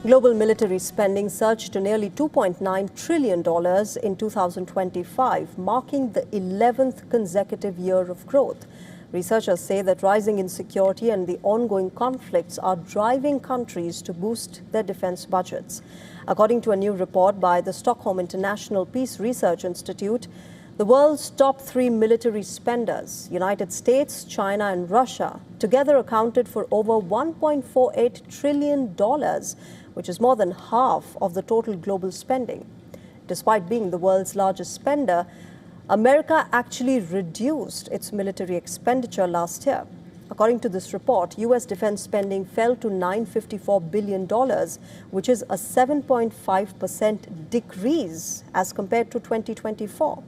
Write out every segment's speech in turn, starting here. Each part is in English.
Global military spending surged to nearly $2.9 trillion in 2025, marking the 11th consecutive year of growth. Researchers say that rising insecurity and the ongoing conflicts are driving countries to boost their defense budgets. According to a new report by the Stockholm International Peace Research Institute, the world's top three military spenders, United States, China and Russia, together accounted for over $1.48 trillion, which is more than half of the total global spending. Despite being the world's largest spender, America actually reduced its military expenditure last year. According to this report, U.S. defense spending fell to $954 billion, which is a 7.5% decrease as compared to 2024.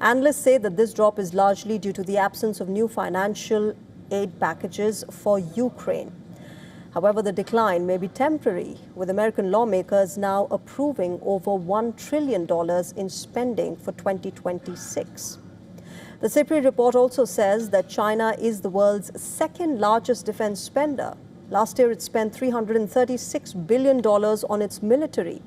Analysts say that this drop is largely due to the absence of new financial aid packages for Ukraine. However, the decline may be temporary, with American lawmakers now approving over $1 trillion in spending for 2026. The Sipri report also says that China is the world's second largest defense spender. Last year, it spent $336 billion on its military.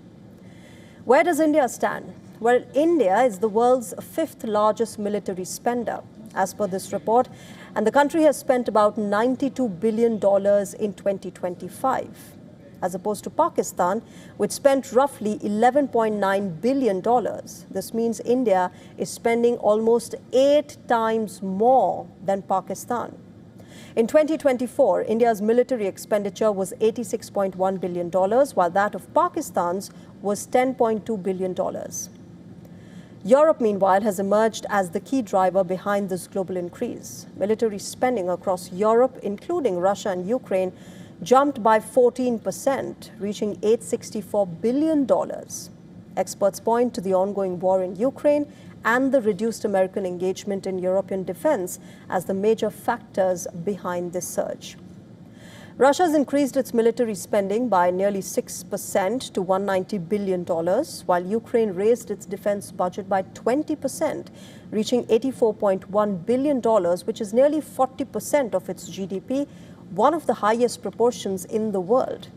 Where does India stand? Well, India is the world's fifth largest military spender, as per this report, and the country has spent about $92 billion in 2025, as opposed to Pakistan, which spent roughly $11.9 billion. This means India is spending almost 8 times more than Pakistan. In 2024, India's military expenditure was $86.1 billion, while that of Pakistan's was $10.2 billion. Europe, meanwhile, has emerged as the key driver behind this global increase. Military spending across Europe, including Russia and Ukraine, jumped by 14%, reaching $864 billion. Experts point to the ongoing war in Ukraine and the reduced American engagement in European defense as the major factors behind this surge. Russia has increased its military spending by nearly 6% to $190 billion, while Ukraine raised its defense budget by 20%, reaching $84.1 billion, which is nearly 40% of its GDP, one of the highest proportions in the world.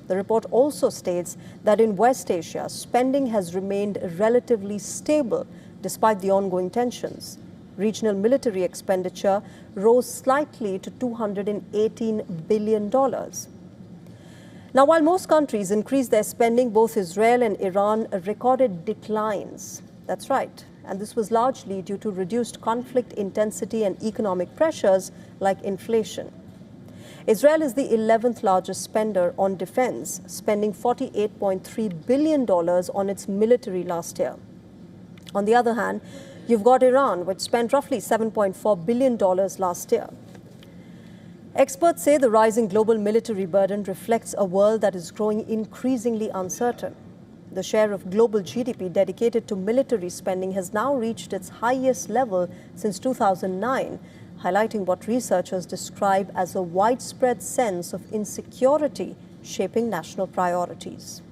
The report also states that in West Asia, spending has remained relatively stable despite the ongoing tensions. Regional military expenditure rose slightly to $218 billion. Now, while most countries increased their spending, both Israel and Iran recorded declines. That's right. And this was largely due to reduced conflict intensity and economic pressures like inflation. Israel is the 11th largest spender on defense, spending $48.3 billion on its military last year. On the other hand, you've got Iran, which spent roughly $7.4 billion last year. Experts say the rising global military burden reflects a world that is growing increasingly uncertain. The share of global GDP dedicated to military spending has now reached its highest level since 2009, highlighting what researchers describe as a widespread sense of insecurity shaping national priorities.